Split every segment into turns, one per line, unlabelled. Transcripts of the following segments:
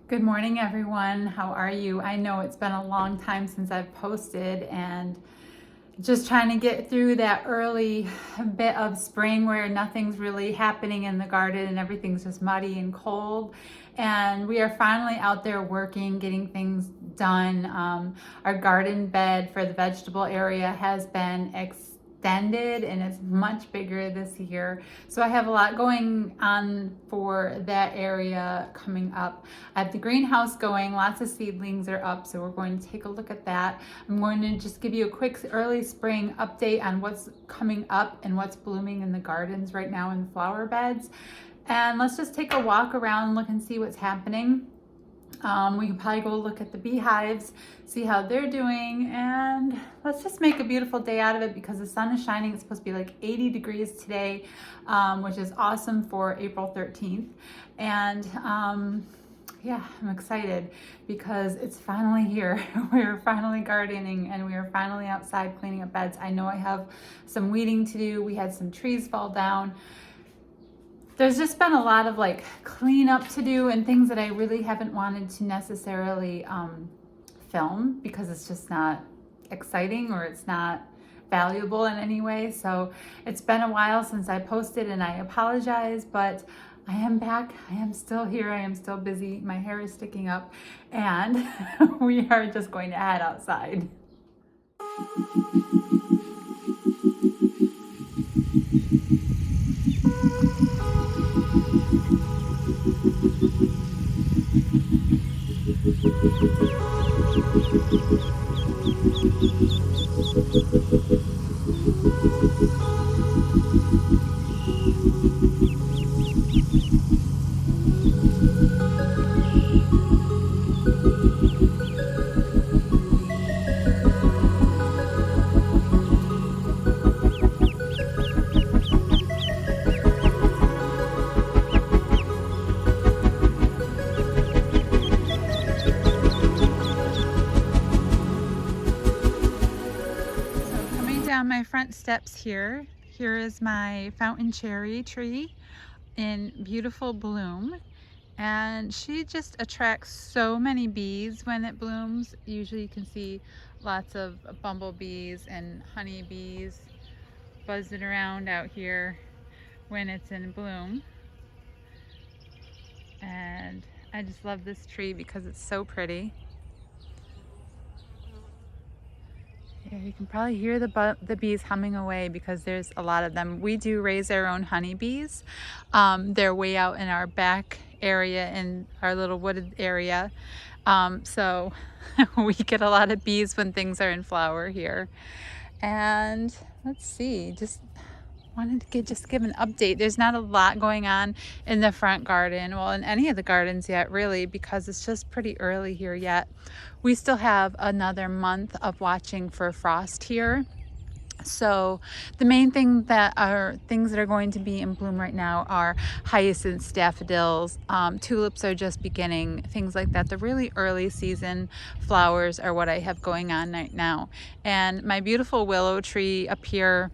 Good morning, everyone. How are you? I know it's been a long time since I've posted and just trying to get through that early bit of spring where nothing's really happening in the garden and everything's just muddy and cold. And we are finally out there working, getting things done. Our garden bed for the vegetable area has been extended and it's much bigger this year. So I have a lot going on for that area coming up. I have the greenhouse going, lots of seedlings are up, so we're going to take a look at that. I'm going to just give you a quick early spring update on what's coming up and what's blooming in the gardens right now in the flower beds. And let's just take a walk around, look and see what's happening. We can probably go look at the beehives, see how they're doing, and let's just make a beautiful day out of it because the sun is shining. It's supposed to be like 80 degrees today, which is awesome for April 13th. And yeah, I'm excited because it's finally here. We're finally gardening and we are finally outside cleaning up beds. I know I have some weeding to do. We had some trees fall down. There's just been a lot of like cleanup to do and things that I really haven't wanted to necessarily film because it's just not exciting or it's not valuable in any way. So it's been a while since I posted and I apologize, but I am back. I am still here. I am still busy. My hair is sticking up and we are just going to head outside. Down my front steps here is my fountain cherry tree in beautiful bloom, and she just attracts so many bees when it blooms. Usually you can see lots of bumblebees and honeybees buzzing around out here when it's in bloom, and I just love this tree because it's so pretty. Yeah, you can probably hear the bees humming away because there's a lot of them. We do raise our own honeybees. They're way out in our back area in our little wooded area. So we get a lot of bees when things are in flower here. And let's see, just wanted to give an update. There's not a lot going on in the front garden, well, in any of the gardens yet really, because it's just pretty early here yet. We still have another month of watching for frost here. So the main thing that are things that are going to be in bloom right now are hyacinths, daffodils, tulips are just beginning, things like that. The really early season flowers are what I have going on right now. And my beautiful willow tree up here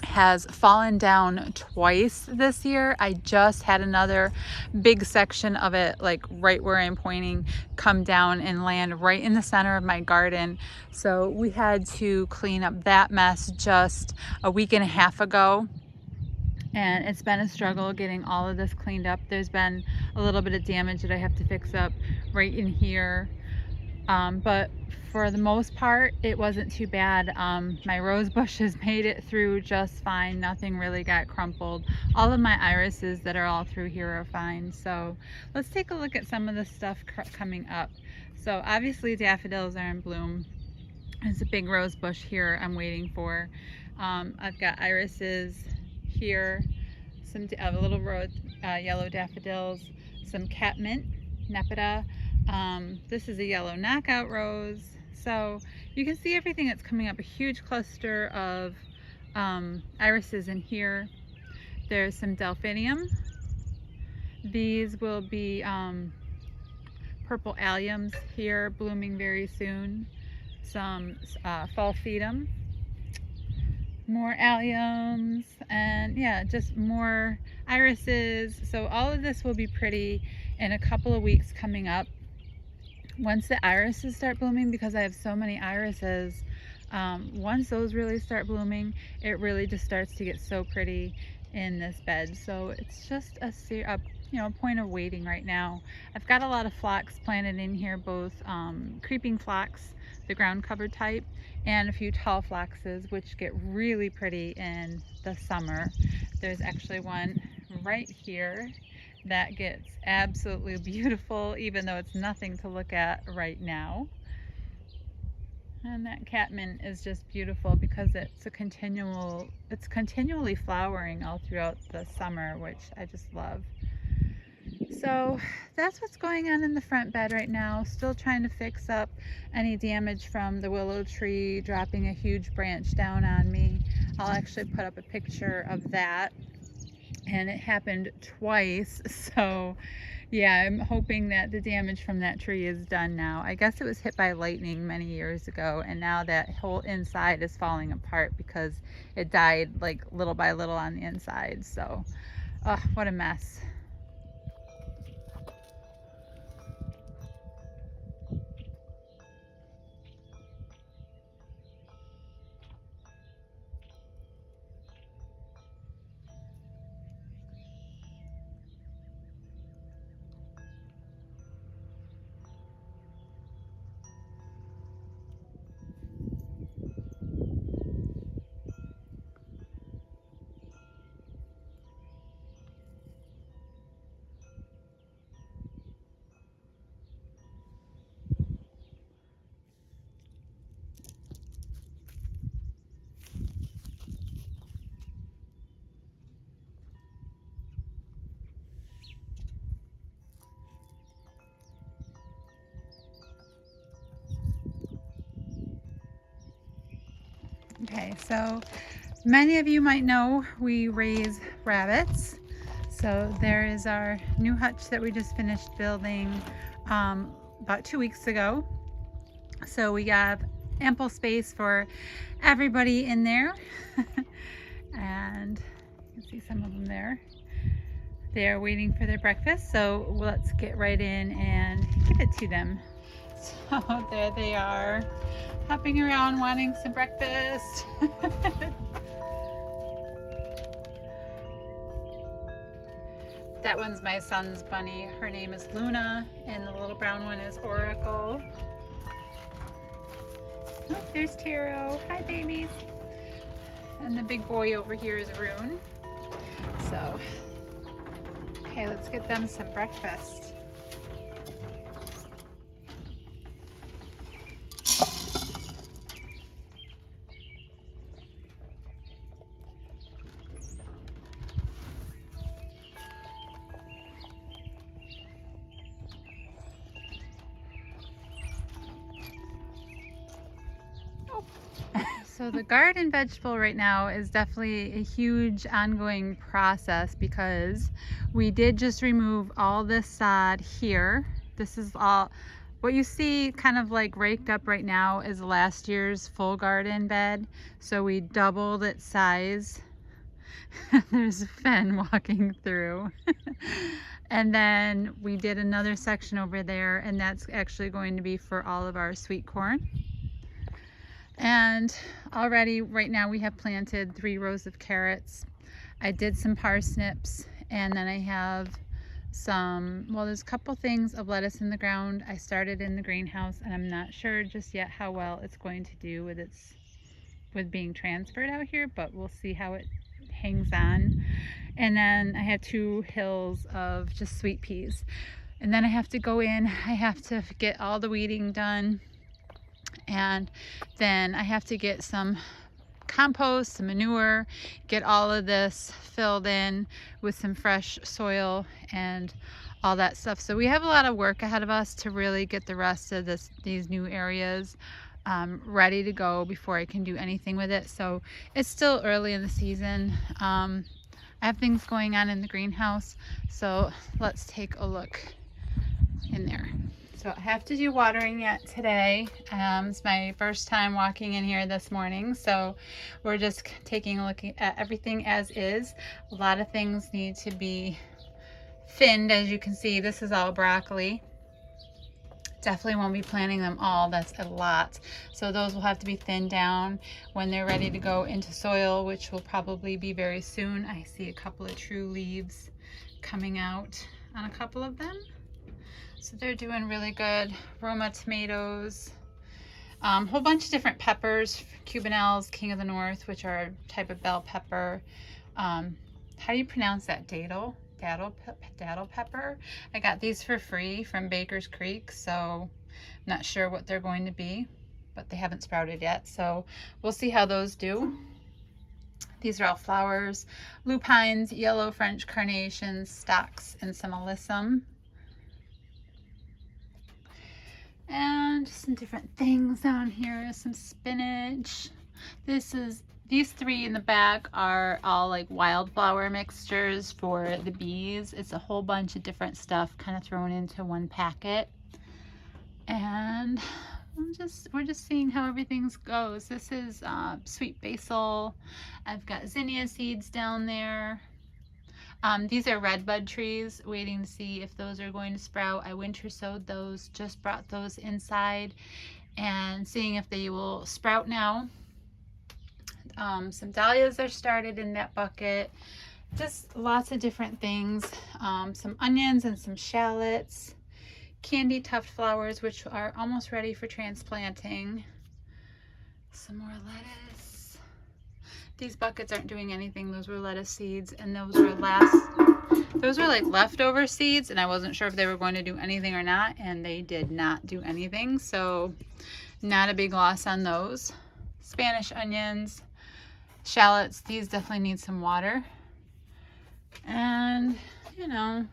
has fallen down twice this year. I just had another big section of it, like right where I'm pointing, come down and land right in the center of my garden. So we had to clean up that mess just a week and a half ago. And it's been a struggle getting all of this cleaned up. There's been a little bit of damage that I have to fix up right in here. But for the most part, it wasn't too bad. My rose bushes made it through just fine. Nothing really got crumpled. All of my irises that are all through here are fine. So let's take a look at some of the stuff coming up. So obviously daffodils are in bloom. There's a big rose bush here I'm waiting for. I've got irises here, some little yellow daffodils, some catmint, nepeta. This is a yellow knockout rose. So you can see everything that's coming up, a huge cluster of irises in here. There's some delphinium. These will be purple alliums here blooming very soon. Some falfetum, more alliums, and yeah, just more irises. So all of this will be pretty in a couple of weeks coming up, once the irises start blooming, because I have so many irises, once those really start blooming, it really just starts to get so pretty in this bed. So it's just a point of waiting right now. I've got a lot of phlox planted in here, both creeping phlox, the ground cover type, and a few tall phloxes, which get really pretty in the summer. There's actually one right here that gets absolutely beautiful, even though it's nothing to look at right now. And that catmint is just beautiful because it's continually flowering all throughout the summer, which I just love. So that's what's going on in the front bed right now. Still trying to fix up any damage from the willow tree dropping a huge branch down on me. I'll actually put up a picture of that. And it happened twice, so yeah, I'm hoping that the damage from that tree is done now. I guess it was hit by lightning many years ago, and now that whole inside is falling apart because it died like little by little on the inside. So what a mess. Okay, so many of you might know we raise rabbits. So there is our new hutch that we just finished building about 2 weeks ago. So we have ample space for everybody in there. And you can see some of them there. They are waiting for their breakfast, so let's get right in and give it to them. So there they are, hopping around wanting some breakfast. That one's my son's bunny. Her name is Luna, and the little brown one is Oracle. Oh, there's Taro. Hi, babies. And the big boy over here is Rune. So, okay, let's get them some breakfast. So the garden vegetable right now is definitely a huge ongoing process because we did just remove all this sod here. This is all, what you see kind of like raked up right now is last year's full garden bed. So we doubled its size. There's Fen walking through. And then we did another section over there, and that's actually going to be for all of our sweet corn. And already right now we have planted 3 rows of carrots. I did some parsnips, and then I have some, well, there's a couple things of lettuce in the ground. I started in the greenhouse, and I'm not sure just yet how well it's going to do with being transferred out here, but we'll see how it hangs on. And then I have 2 hills of just sweet peas. And then I have to go in, I have to get all the weeding done. And then I have to get some compost, some manure, get all of this filled in with some fresh soil and all that stuff. So we have a lot of work ahead of us to really get the rest of these new areas ready to go before I can do anything with it. So it's still early in the season. I have things going on in the greenhouse, so let's take a look in there. So I have to do watering yet today. It's my first time walking in here this morning, so we're just taking a look at everything as is. A lot of things need to be thinned. As you can see, this is all broccoli. Definitely won't be planting them all, that's a lot. So those will have to be thinned down when they're ready to go into soil, which will probably be very soon. I see a couple of true leaves coming out on a couple of them. So they're doing really good. Roma tomatoes, whole bunch of different peppers, Cubanelles, King of the North, which are a type of bell pepper. How do you pronounce that? Daddle pepper. I got these for free from Baker's Creek, so I'm not sure what they're going to be, but they haven't sprouted yet, so we'll see how those do. These are all flowers: lupines, yellow French carnations, stocks, and some alyssum. And some different things down here, some spinach. These three in the back are all like wildflower mixtures for the bees. It's a whole bunch of different stuff kind of thrown into one packet. And we're just seeing how everything goes. This is sweet basil. I've got zinnia seeds down there. These are redbud trees, waiting to see if those are going to sprout. I winter sowed those, just brought those inside and seeing if they will sprout now. Some dahlias are started in that bucket. Just lots of different things. Some onions and some shallots. Candy tuft flowers, which are almost ready for transplanting. Some more lettuce. These buckets aren't doing anything. Those were lettuce seeds, and those were like leftover seeds, and I wasn't sure if they were going to do anything or not, and they did not do anything, so not a big loss on those. Spanish onions, shallots, these definitely need some water. And, you know,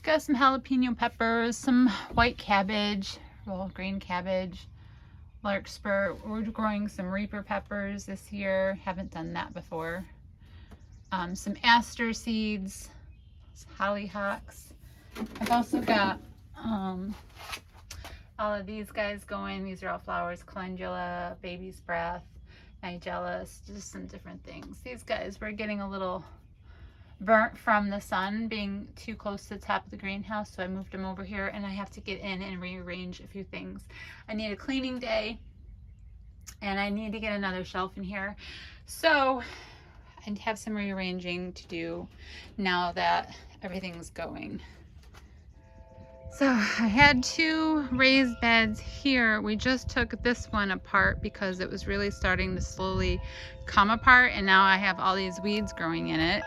got some jalapeno peppers, some white cabbage, well, green cabbage, larkspur. We're growing some reaper peppers this year. Haven't done that before. Some aster seeds, hollyhocks. I've also got all of these guys going. These are all flowers: calendula, baby's breath, nigellus, just some different things. These guys were getting a little burnt from the sun being too close to the top of the greenhouse, so I moved them over here, and I have to get in and rearrange a few things. I need a cleaning day, and I need to get another shelf in here, so I have some rearranging to do now that everything's going. So I had 2 raised beds here. We just took this one apart because it was really starting to slowly come apart, and now I have all these weeds growing in it.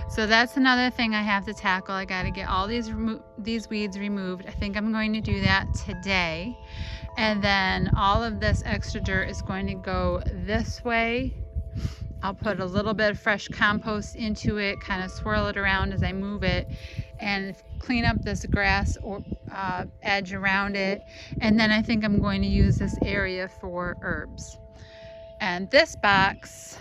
So that's another thing I have to tackle. I got to get all these weeds removed. I think I'm going to do that today. And then all of this extra dirt is going to go this way. I'll put a little bit of fresh compost into it, kind of swirl it around as I move it, and clean up this grass or edge around it. And then I think I'm going to use this area for herbs. And this box,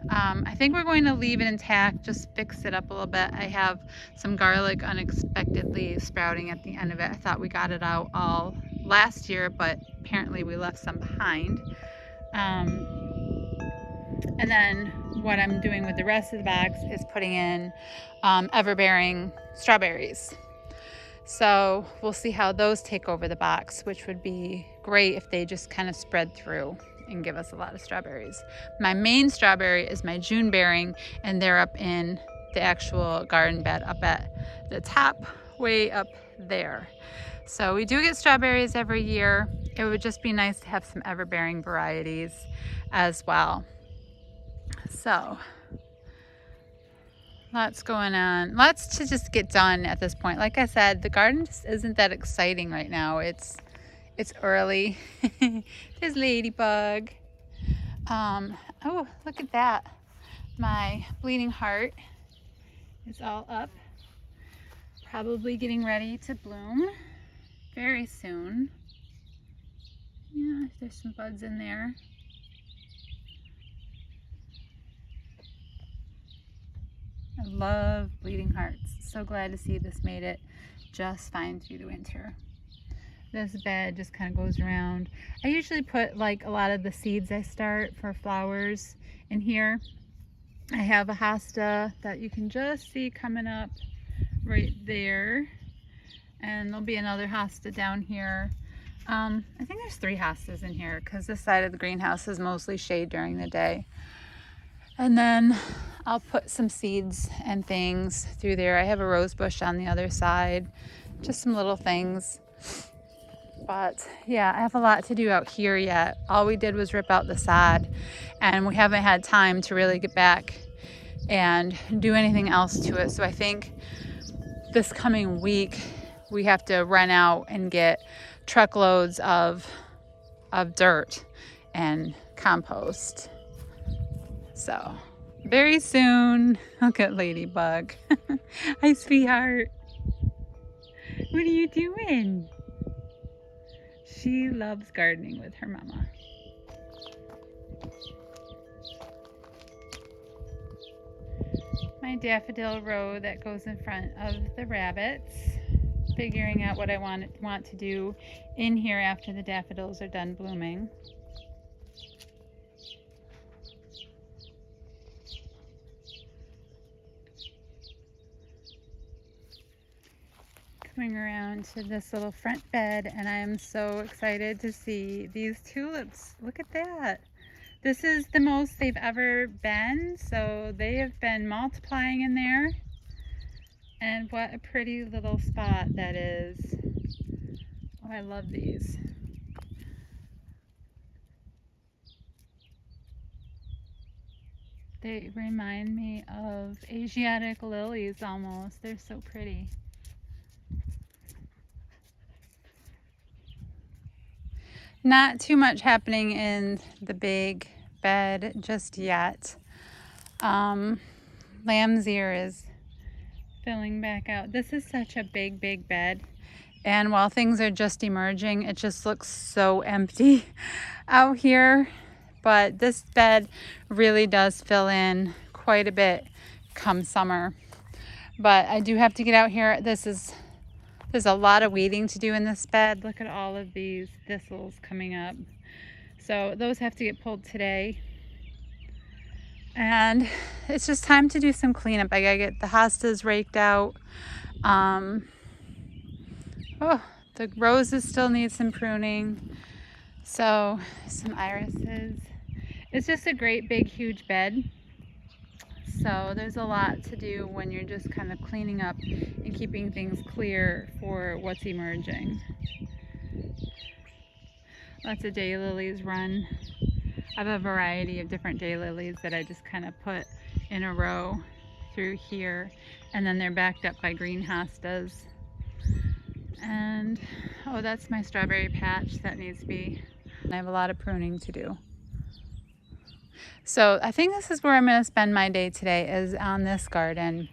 I think we're going to leave it intact, just fix it up a little bit. I have some garlic unexpectedly sprouting at the end of it. I thought we got it out all last year, but apparently we left some behind. And then what I'm doing with the rest of the box is putting in ever-bearing strawberries. So we'll see how those take over the box, which would be great if they just kind of spread through and give us a lot of strawberries. My main strawberry is my June bearing, and they're up in the actual garden bed up at the top, way up there. So we do get strawberries every year. It would just be nice to have some ever-bearing varieties as well. So lots going on. Lots to just get done at this point. Like I said, the garden just isn't that exciting right now. It's early. There's Ladybug. Oh, look at that. My bleeding heart is all up. Probably getting ready to bloom very soon. Yeah, there's some buds in there. I love bleeding hearts. So glad to see this made it just fine through the winter. This bed just kind of goes around. I usually put like a lot of the seeds I start for flowers in here. I have a hosta that you can just see coming up right there. And there'll be another hosta down here. I think there's 3 hostas in here because this side of the greenhouse is mostly shade during the day. And then I'll put some seeds and things through there. I have a rose bush on the other side, just some little things. But yeah, I have a lot to do out here yet. All we did was rip out the sod, and we haven't had time to really get back and do anything else to it. So I think this coming week we have to run out and get truckloads of dirt and compost. So very soon. Look at Ladybug. Hi, sweetheart. What are you doing? She loves gardening with her mama. My daffodil row that goes in front of the rabbits. Figuring out what I want to do in here after the daffodils are done blooming. Coming around to this little front bed, and I am so excited to see these tulips. Look at that. This is the most they've ever been, so they have been multiplying in there. And what a pretty little spot that is. Oh, I love these. They remind me of Asiatic lilies almost. They're so pretty. Not too much happening in the big bed just yet. Lamb's ear is filling back out. This is such a big bed. And while things are just emerging, it just looks so empty out here. But this bed really does fill in quite a bit come summer. But I do have to get out here. There's a lot of weeding to do in this bed. Look at all of these thistles coming up. So those have to get pulled today. And it's just time to do some cleanup. I gotta get the hostas raked out. Oh, the roses still need some pruning. So some irises. It's just a great big huge bed. So there's a lot to do when you're just kind of cleaning up and keeping things clear for what's emerging. Lots of daylilies run. I have a variety of different daylilies that I just kind of put in a row through here, and then they're backed up by green hostas. And oh, that's my strawberry patch that needs to be. I have a lot of pruning to do. So I think this is where I'm going to spend my day today, is on this garden,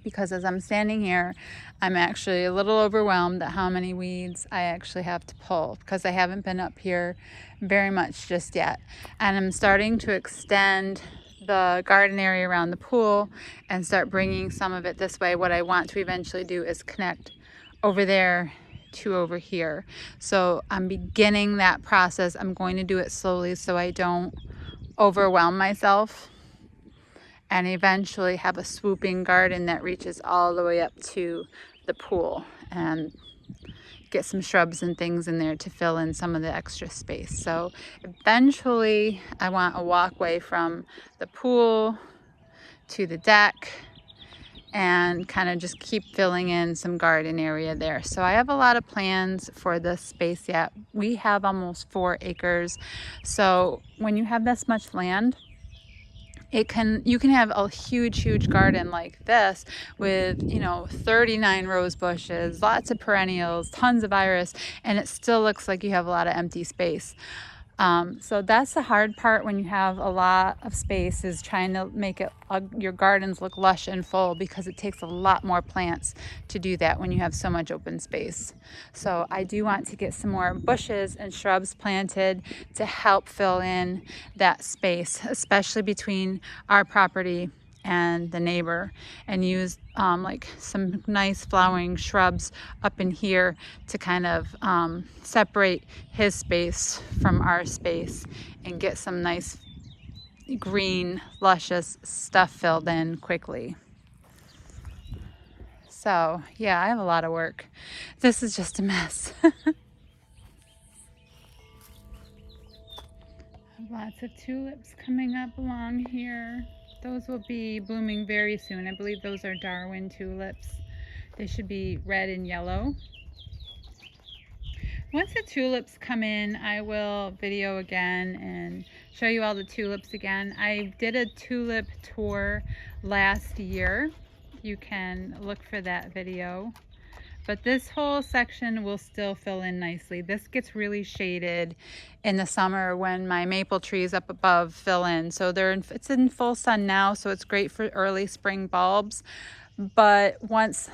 because as I'm standing here, I'm actually a little overwhelmed at how many weeds I actually have to pull, because I haven't been up here very much just yet. And I'm starting to extend the garden area around the pool and start bringing some of it this way. What I want to eventually do is connect over there to over here. So I'm beginning that process. I'm going to do it slowly so I don't overwhelm myself and eventually have a swooping garden that reaches all the way up to the pool, and get some shrubs and things in there to fill in some of the extra space. So eventually I want a walkway from the pool to the deck and kind of just keep filling in some garden area there. So I have a lot of plans for this space yet. We have almost 4 acres. So when you have this much land, you can have a huge garden like this with 39 rose bushes, lots of perennials, tons of iris, and it still looks like you have a lot of empty space. So that's the hard part when you have a lot of space, is trying to make your gardens look lush and full, because it takes a lot more plants to do that when you have so much open space. So I do want to get some more bushes and shrubs planted to help fill in that space, especially between our property and the neighbor, and use like some nice flowering shrubs up in here to kind of separate his space from our space and get some nice green luscious stuff filled in quickly. So yeah, I have a lot of work. This is just a mess. Lots of tulips coming up along here. Those will be blooming very soon. I believe those are Darwin tulips. They should be red and yellow. Once the tulips come in, I will video again and show you all the tulips again. I did a tulip tour last year. You can look for that video. But this whole section will still fill in nicely. This gets really shaded in the summer when my maple trees up above fill in. So it's in full sun now, so it's great for early spring bulbs. But once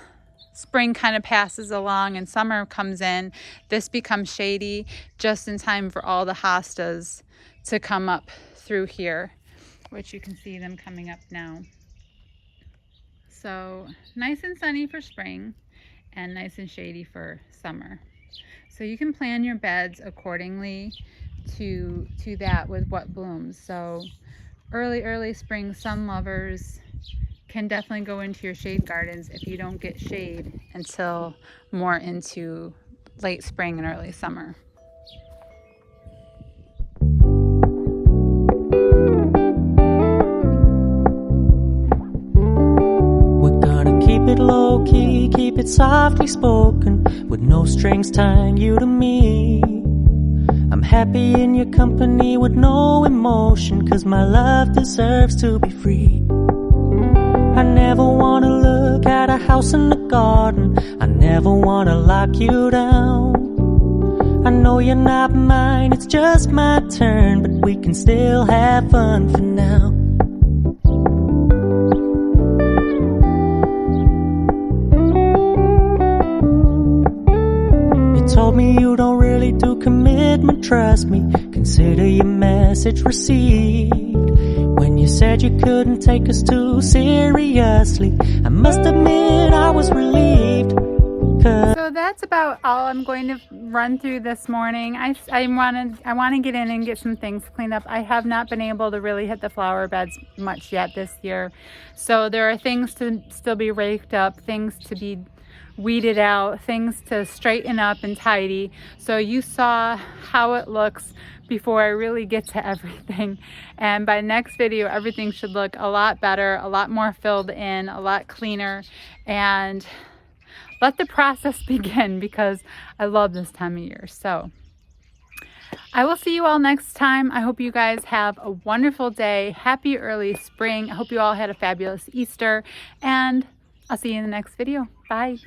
spring kind of passes along and summer comes in, this becomes shady just in time for all the hostas to come up through here, which you can see them coming up now. So nice and sunny for spring and nice and shady for summer. So you can plan your beds accordingly to that with what blooms. So early spring sun lovers can definitely go into your shade gardens if you don't get shade until more into late spring and early summer.
We're gonna keep it low key, keep it softly spoken, with no strings tying you to me. I'm happy in your company with no emotion, 'cause my love deserves to be free. I never wanna look at a house in the garden, I never wanna lock you down. I know you're not mine, it's just my turn, but we can still have fun for now. You told me you don't really do commitment, trust me, consider your message received. When you said you couldn't take us too seriously, I must admit I was relieved.
So that's about all I'm going to run through this morning. I want to get in and get some things cleaned up. I have not been able to really hit the flower beds much yet this year. So there are things to still be raked up, things to be weeded out, things to straighten up and tidy. So you saw how it looks before I really get to everything. And by next video, everything should look a lot better, a lot more filled in, a lot cleaner, and let the process begin, because I love this time of year. So I will see you all next time. I hope you guys have a wonderful day. Happy early spring. I hope you all had a fabulous Easter, and I'll see you in the next video. Bye.